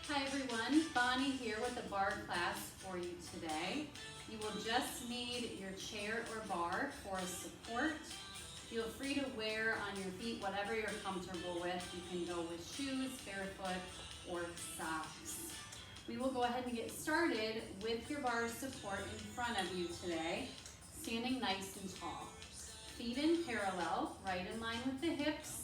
Hi everyone, Bonnie here with a bar class for you today. You will just need your chair or bar for support. Feel free to wear on your feet whatever you're comfortable with. You can go with shoes, barefoot, or socks. We will go ahead and get started with your bar support in front of you today, standing nice and tall. Feet in parallel, right in line with the hips.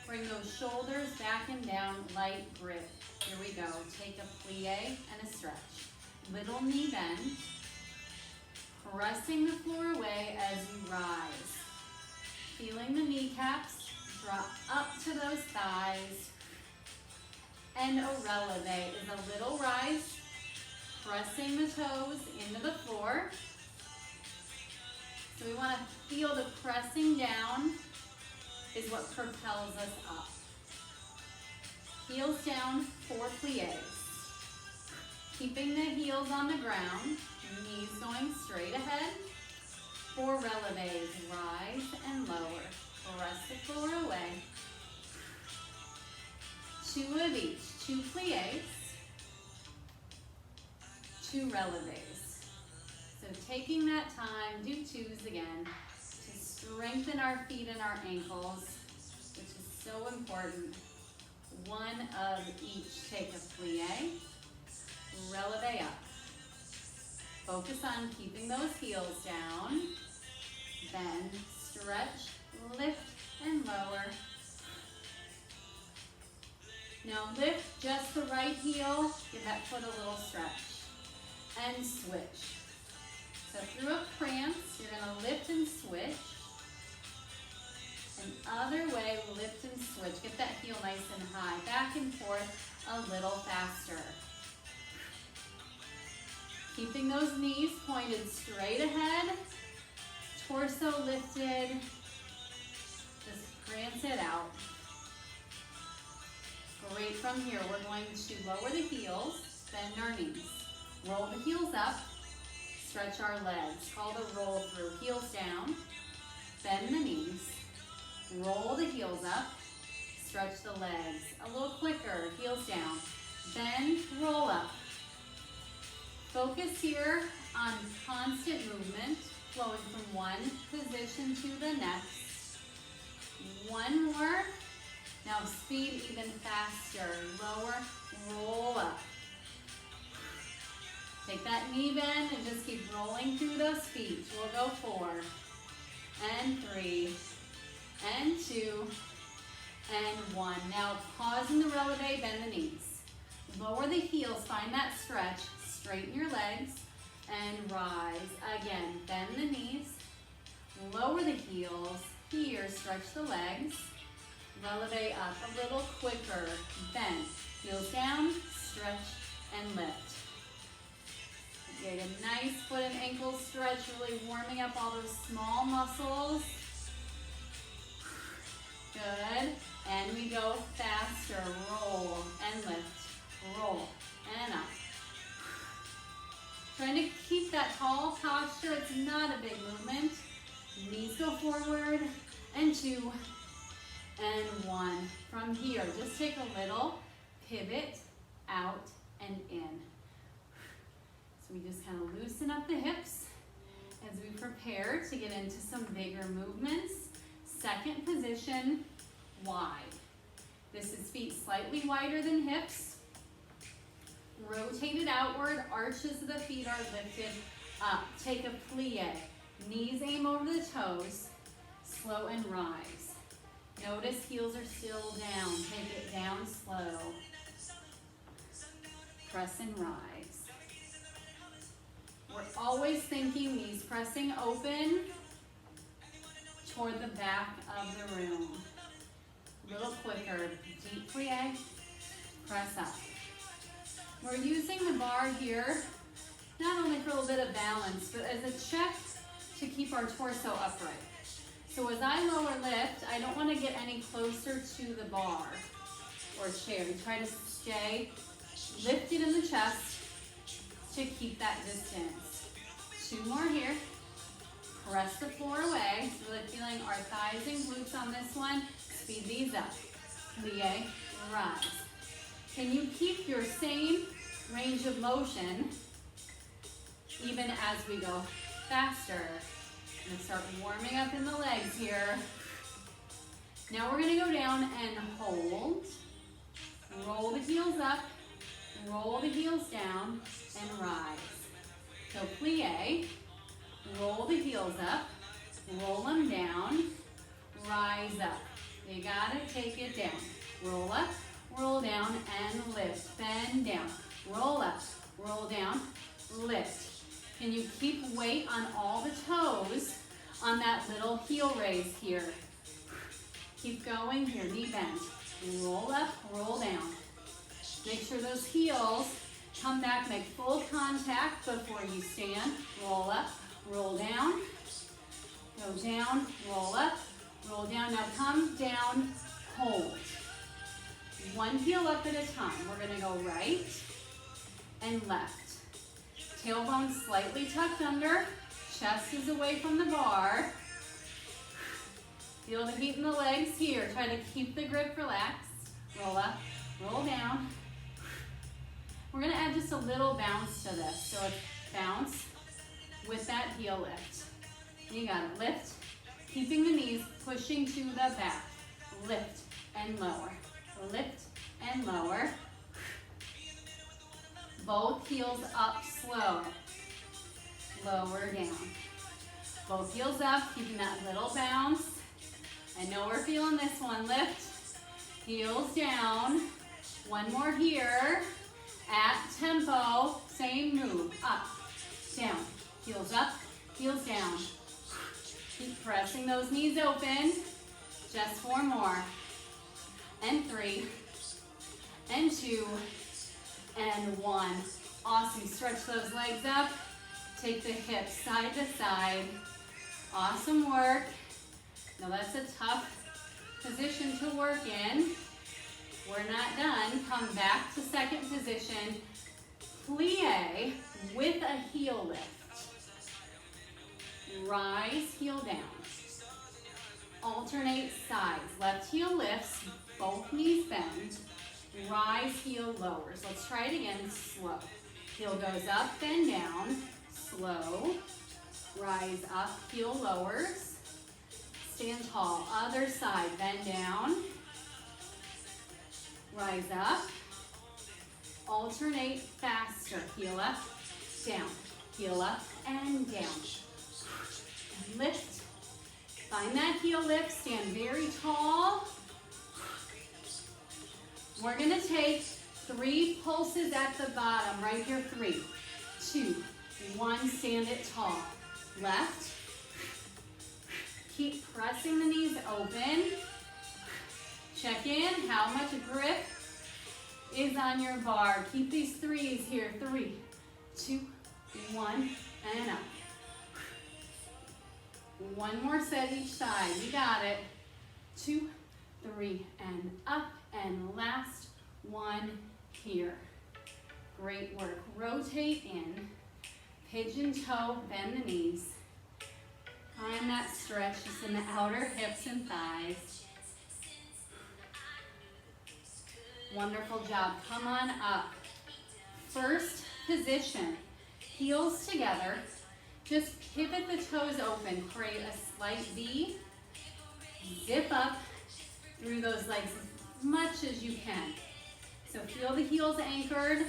Bring those shoulders back and down, light grip. Here we go. Take a plie and a stretch. Little knee bend. Pressing the floor away as you rise. Feeling the kneecaps. Drop up to those thighs. And a releve is a little rise. Pressing the toes into the floor. So we want to feel the pressing down is what propels us up. Heels down, 4 plies. Keeping the heels on the ground, knees going straight ahead. 4 releves, rise and lower. Press the floor away. 2 of each, 2 plies, 2 releves. So taking that time, do 2s again to strengthen our feet and our ankles, which is so important. 1 of each. Take a plie, releve up. Focus on keeping those heels down. Bend, stretch, lift, and lower. Now lift just the right heel, give that foot a little stretch, and switch. So through a prance, you're going to lift and switch. And other way, lift and switch. Get that heel nice and high. Back and forth a little faster. Keeping those knees pointed straight ahead. Torso lifted. Just prance it out. Great. From here, we're going to lower the heels, bend our knees. Roll the heels up. Stretch our legs. Call the roll through. Heels down. Bend the knees. Roll the heels up. Stretch the legs. A little quicker. Heels down. Bend, roll up. Focus here on constant movement, flowing from one position to the next. 1 more. Now speed even faster. Lower, roll up. Take that knee bend and just keep rolling through those feet. We'll go 4 and 3 and 2 and 1. Now pause in the releve, bend the knees. Lower the heels, find that stretch. Straighten your legs and rise. Again, bend the knees. Lower the heels. Here, stretch the legs. Releve up a little quicker. Bend. Heels down, stretch, and lift. Get a nice foot and ankle stretch, really warming up all those small muscles. Good. And we go faster. Roll and lift. Roll and up. Trying to keep that tall posture. It's not a big movement. Knees go forward. And 2 and 1. From here, just take a little pivot out and in. So we just kind of loosen up the hips as we prepare to get into some bigger movements. Second position, wide. This is feet slightly wider than hips. Rotated outward, arches of the feet are lifted up. Take a plie. Knees aim over the toes. Slow and rise. Notice heels are still down. Take it down slow. Press and rise. We're always thinking knees pressing open toward the back of the room. A little quicker. Deep plie. Press up. We're using the bar here not only for a little bit of balance, but as a check to keep our torso upright. So as I lower lift, I don't want to get any closer to the bar or chair. We try to stay lifted in the chest to keep that distance. 2 more here. Press the floor away. So really feeling our thighs and glutes on this one. Speed these up. Plie, rise. Can you keep your same range of motion even as we go faster? I'm gonna start warming up in the legs here. Now we're gonna go down and hold. Roll the heels up, roll the heels down, and rise. So plie, roll the heels up, roll them down, rise up. You gotta take it down. Roll up, roll down, and lift. Bend down. Roll up, roll down, lift. Can you keep weight on all the toes on that little heel raise here? Keep going here, knee bend. Roll up, roll down. Make sure those heels come back, make full contact before you stand. Roll up, roll down, go down, roll up, roll down. Now come down, hold. One heel up at a time. We're gonna go right and left. Tailbone slightly tucked under, chest is away from the bar. Feel the heat in the legs here. Try to keep the grip relaxed. Roll up, roll down. We're gonna add just a little bounce to this. So it's bounce with that heel lift. You got it, lift. Keeping the knees pushing to the back. Lift and lower, lift and lower. Both heels up slow. Lower down. Both heels up, keeping that little bounce. I know we're feeling this one. Lift, heels down. One more here. At tempo, same move. Up, down, heels up, heels down. Keep pressing those knees open. Just 4 more. And 3, and 2, and 1. Awesome. Stretch those legs up. Take the hips side to side. Awesome work. Now that's a tough position to work in. We're not done. Come back to second position. Plie with a heel lift. Rise, heel down. Alternate sides. Left heel lifts, both knees bend. Rise, heel lowers. Let's try it again, slow. Heel goes up, bend down, slow. Rise up, heel lowers. Stand tall, other side, bend down. Rise up. Alternate faster. Heel up, down. Heel up and down. Lift. Find that heel lift. Stand very tall. We're going to take 3 pulses at the bottom. Right here, 3, 2, 1. Stand it tall. Left. Keep pressing the knees open. Check in. How much grip is on your bar? Keep these 3s here. 3, 2, 1, and up. One more set each side. You got it. 2, 3, and up. And last one here. Great work. Rotate in. Pigeon toe, bend the knees. Find that stretch just in the outer hips and thighs. Wonderful job. Come on up. First position. Heels together. Just pivot the toes open. Create a slight V. Zip up through those legs as much as you can. So feel the heels anchored.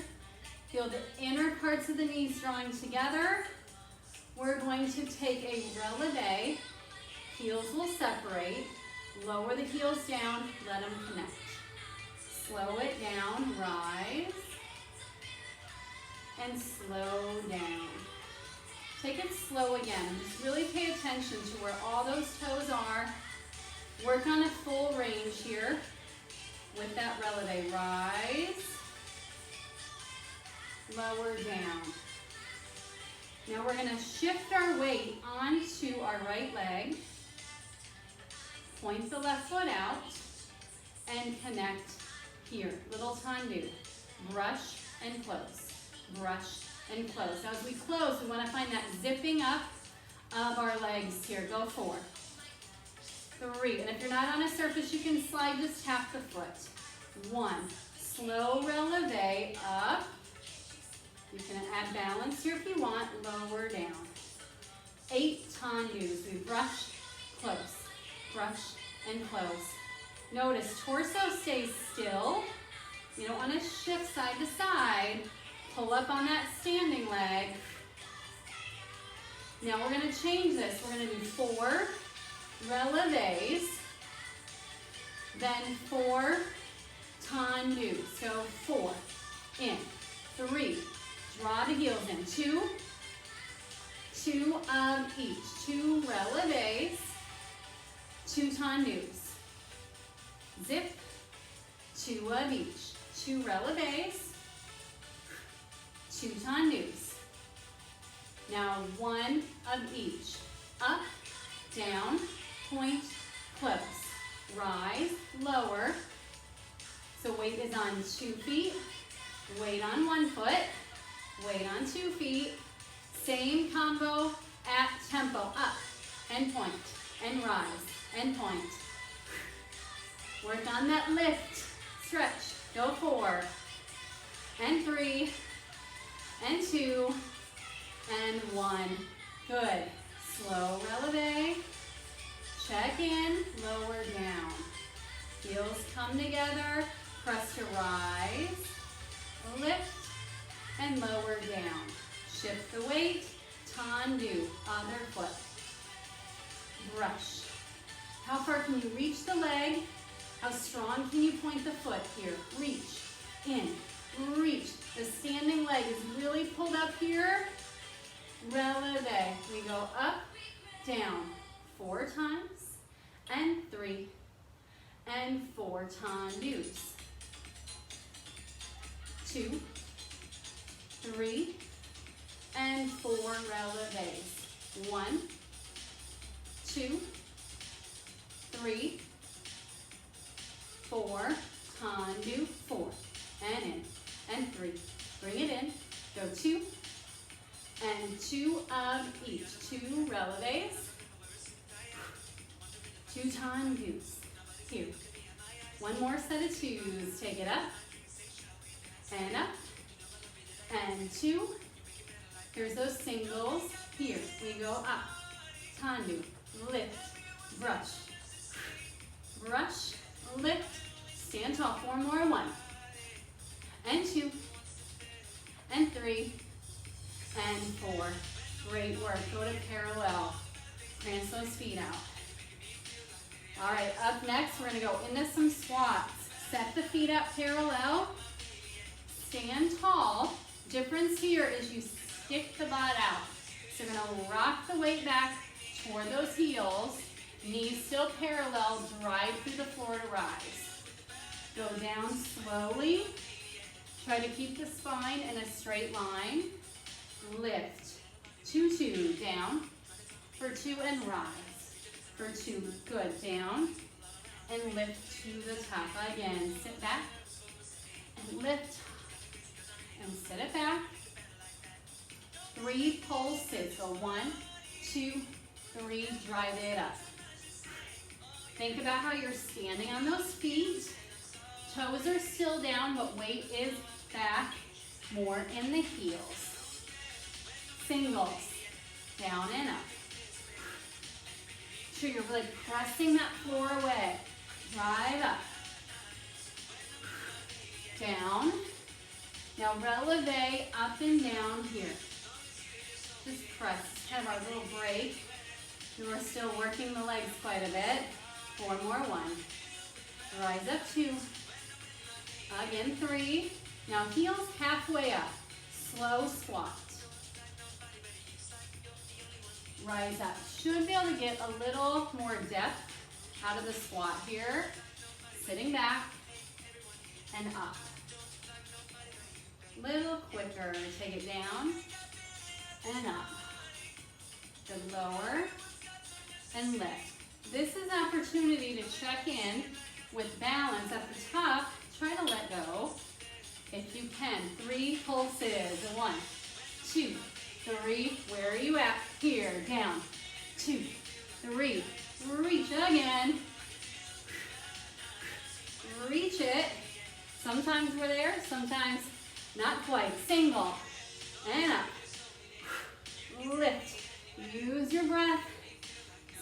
Feel the inner parts of the knees drawing together. We're going to take a releve. Heels will separate. Lower the heels down. Let them connect. Slow it down. Rise. And slow down. Take it slow again. Just really pay attention to where all those toes are. Work on a full range here with that releve. Rise, lower down. Now we're gonna shift our weight onto our right leg. Point the left foot out and connect here. Little tendu. Brush and close. Brush and close. Now as we close, we want to find that zipping up of our legs here. Go 4, 3. And if you're not on a surface, you can slide, just tap the foot. 1. slow releve up. You can add balance here if you want, lower down. 8 tendus. We brush, close, brush, and close. Notice torso stays still. You don't want to shift side to side. Pull up on that standing leg. Now we're going to change this. We're going to do 4 releves, then 4 tendus. So 4, in, 3, draw the heels in, 2, 2 of each, 2 releves, 2 tendus, zip, 2 of each, 2 releves, 2 tendus. Now 1 of each, up, down, point, close, rise, lower. So weight is on 2 feet, weight on 1 foot, weight on 2 feet. Same combo at tempo, up and point, and rise, and point. Work on that lift, stretch, go 4, and 3, and 2, and 1. Good. Slow releve, check in, lower down. Heels come together, press to rise, lift, and lower down. Shift the weight, tendu, other foot. Brush. How far can you reach the leg? How strong can you point the foot here? Reach, in, reach. The standing leg is really pulled up here. Releve. We go up, down, 4 times, and 3, and 4 tendus. 2, 3, and 4 releves. 1, 2, 3, 4, tendu, 4, and in, and 3. Bring it in, go 2, and 2 of each, 2 releves, 2 tendus. Here. 1 more set of 2s. Take it up, and 2. Here's those singles. Here, we go up, tendu, lift, brush, brush, lift, stand tall. 4 more, 1, and 2, and 3, and 4. Great work. Go to parallel. Prance those feet out. All right, up next, we're going to go into some squats. Set the feet up parallel. Stand tall. Difference here is you stick the butt out. So you're going to rock the weight back toward those heels. Knees still parallel. Drive through the floor to rise. Go down slowly. Try to keep the spine in a straight line. Lift. 2, 2, down. For 2 and rise. For 2, good, down. And lift to the top again. Sit back and lift. And sit it back. 3 pulses. So 1, 2, 3, drive it up. Think about how you're standing on those feet. Toes are still down, but weight is back more in the heels. Singles, down and up. Sure you're really pressing that floor away. Drive up. Down. Now releve up and down here. Just press. Have our little break. You are still working the legs quite a bit. 4 more, 1. Rise up 2. Again 3. Now heels halfway up. Slow squat. Rise up. Should be able to get a little more depth out of the squat here. Sitting back and up. Little quicker. Take it down and up. Good, lower and lift. This is an opportunity to check in with balance at the top. Try to let go if you can. 3 pulses. 1, 2, 3. Where are you at? Here. Down. 2, 3. Reach again. Reach it. Sometimes we're there, sometimes not quite. Single, and up. Lift, use your breath.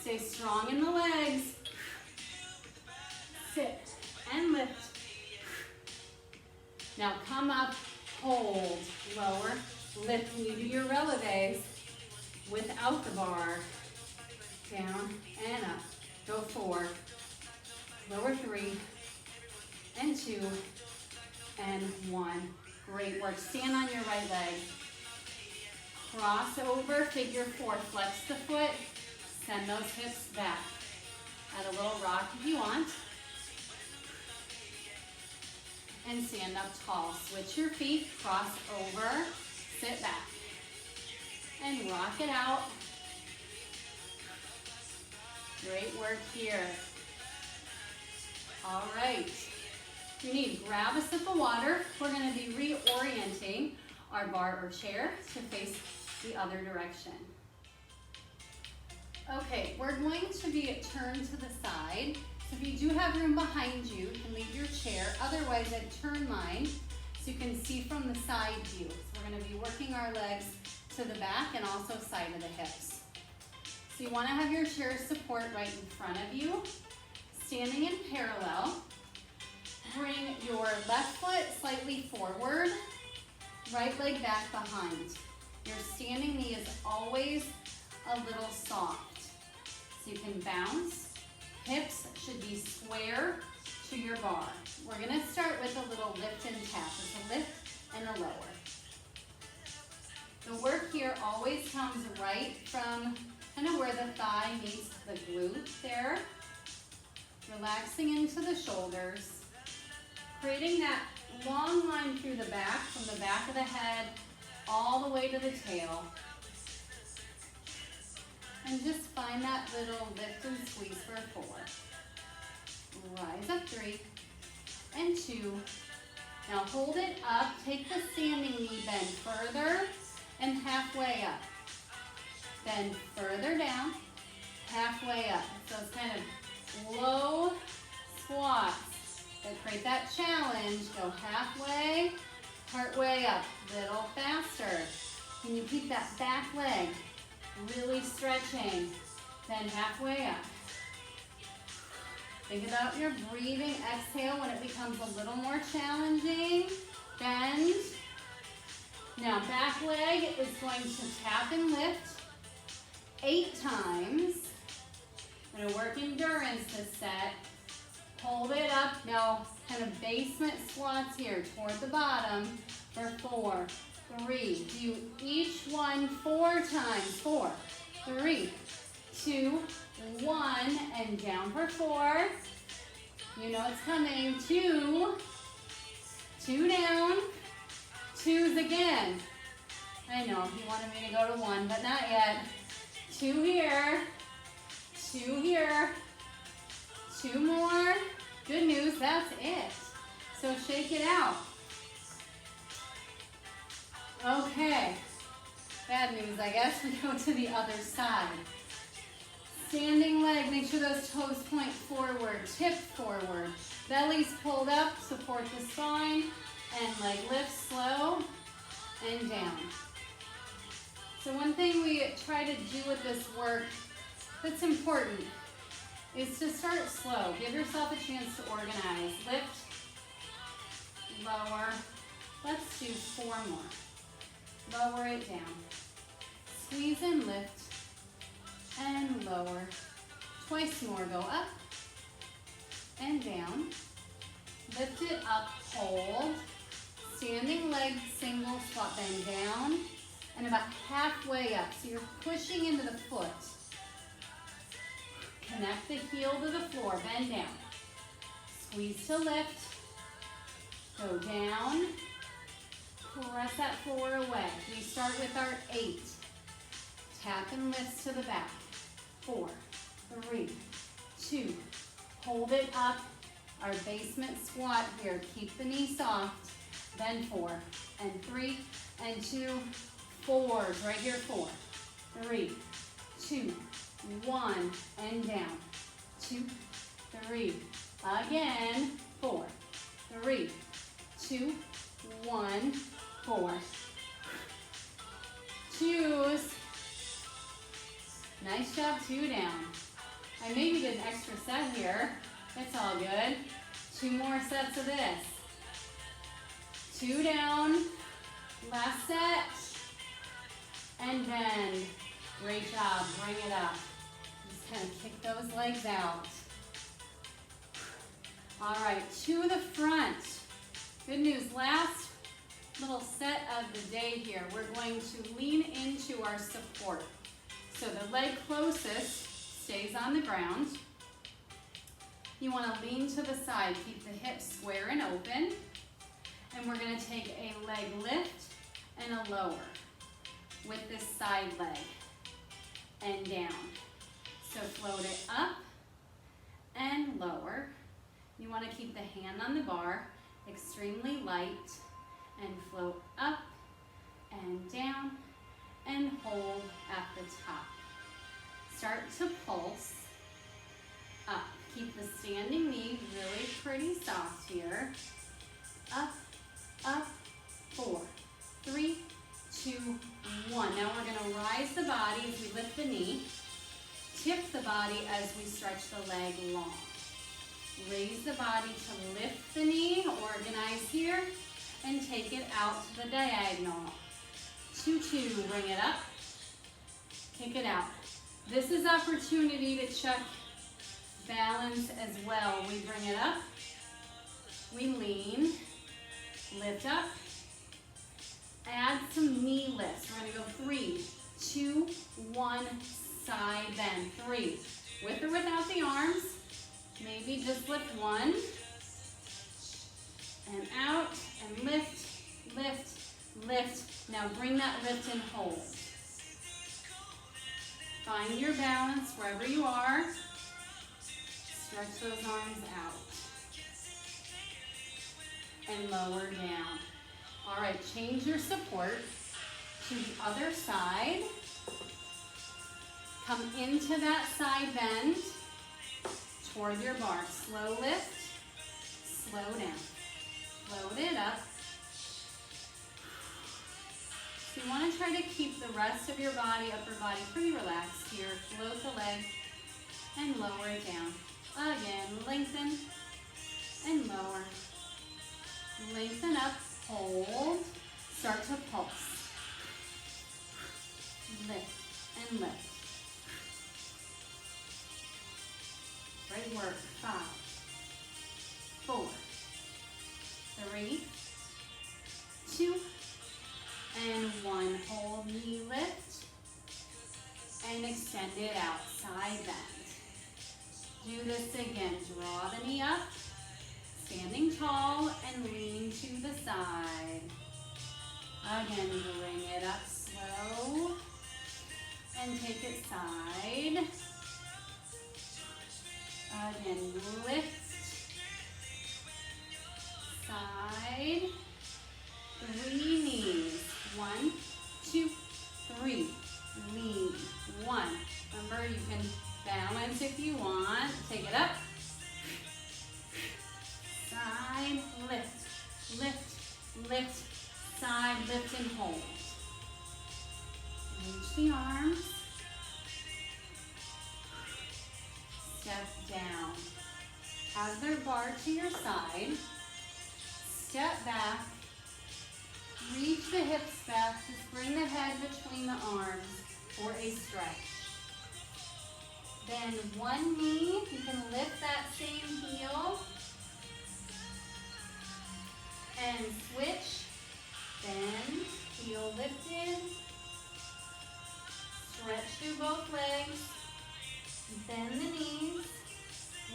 Stay strong in the legs. Sit and lift. Now come up, hold, lower, lift. When you do your releves without the bar, down and up. Go 4, lower 3, and 2, and 1. Great work. Stand on your right leg. Cross over, figure 4. Flex the foot. Send those hips back. Add a little rock if you want. And stand up tall. Switch your feet, cross over, sit back. And rock it out. Great work here. All right. You need to grab a sip of water. We're going to be reorienting our bar or chair to face the other direction. Okay, we're going to be turned to the side. So if you do have room behind you, you can leave your chair. Otherwise, I'd turn mine so you can see from the side view. So we're going to be working our legs to the back and also side of the hips. So you want to have your chair support right in front of you. Standing in parallel. Bring your left foot slightly forward, right leg back behind. Your standing knee is always a little soft. So you can bounce. Hips should be square to your bar. We're going to start with a little lift and tap. It's a lift and a lower. The work here always comes right from kind of where the thigh meets the glute there. Relaxing into the shoulders. Creating that long line through the back, from the back of the head all the way to the tail. And just find that little lift and squeeze for 4. Rise up 3 and 2. Now hold it up. Take the standing knee, bend further and halfway up. Bend further down, halfway up. So it's kind of low squats. So create that challenge. Go halfway, partway up, little faster. Can you keep that back leg really stretching? Then halfway up. Think about your breathing. Exhale when it becomes a little more challenging. Bend. Now back leg is going to tap and lift 8 times. I'm going to work endurance this set. Hold it up. Now kind of basement squats here toward the bottom for 4, 3. Do each one 4 times. 4, 3, 2, 1, and down for 4. You know it's coming. 2, 2 down, 2s again. I know you wanted me to go to 1, but not yet. 2 here, 2 here, 2 more. Good news, that's it. So shake it out. Okay, bad news, I guess. We go to the other side. Standing leg, make sure those toes point forward, tip forward. Belly's pulled up, support the spine, and leg lifts slow and down. So one thing we try to do with this work that's important is to start slow. Give yourself a chance to organize. Lift, lower. Let's do 4 more. Lower it down. Squeeze and lift, and lower. Twice more. Go up and down. Lift it up, hold. Standing leg, single squat, bend down, and about halfway up. So you're pushing into the foot. Connect the heel to the floor, bend down. Squeeze to lift. Go down. Press that floor away. We start with our 8. Tap and lift to the back. 4, 3, 2. Hold it up. Our basement squat here. Keep the knee soft. Then 4 and 3 and 2. 4s right here. 4, 3, 2, 1 and down. 2, 3. Again. 4, 3, 2, 1, 4. Choose. Nice job, 2 down. I maybe did an extra set here. It's all good. 2 more sets of this. 2 down. Last set. And then, great job. Bring it up. Just kind of kick those legs out. All right, to the front. Good news, last little set of the day here. We're going to lean into our support. So the leg closest stays on the ground. You want to lean to the side, keep the hips square and open. And we're going to take a leg lift and a lower with this side leg and down. So float it up and lower. You want to keep the hand on the bar, extremely light, and float up and down and hold at the top. Start to pulse up. Keep the standing knee really pretty soft here. Up, up, 4, 3, 2, 1. Now we're going to rise the body as we lift the knee. Tip the body as we stretch the leg long. Raise the body to lift the knee, organize here, and take it out to the diagonal. 2, 2, bring it up, kick it out. This is opportunity to check balance as well. We bring it up, we lean, lift up, add some knee lifts. We're gonna go 3, 2, 1, side bend. 3, with or without the arms. Maybe just lift 1, and out, and lift, lift, lift. Now bring that lift and hold. Find your balance wherever you are. Stretch those arms out. And lower down. All right, change your support to the other side. Come into that side bend toward your bar. Slow lift, slow down. Float it up. So you want to try to keep the rest of your body, upper body, pretty relaxed here. Float the leg and lower it down. Again, lengthen and lower. Lengthen up, hold. Start to pulse. Lift and lift. Great work. 5, 4, 3, 2, and 1. Hold, knee lift, and extend it out, side bend. Do this again. Draw the knee up, standing tall, and lean to the side. Again, bring it up slow, and take it side. Again, lift, side, 3 knees. 1, 2, 3. Lean. 1. Remember, you can balance if you want. Take it up. Side, lift, lift, lift, side, lift and hold. Reach the arms. Step down. Have their bar to your side. Step back. Reach the hips back. Just bring the head between the arms for a stretch. Then 1 knee, you can lift that same heel. And switch. Bend, heel lifted. Stretch through both legs. Bend the knees.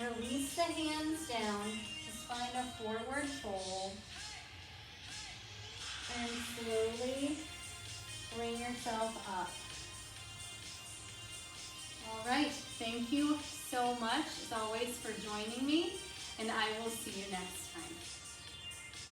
Release the hands down. Just find a forward fold. And slowly bring yourself up. All right, thank you so much, as always, for joining me, and I will see you next time.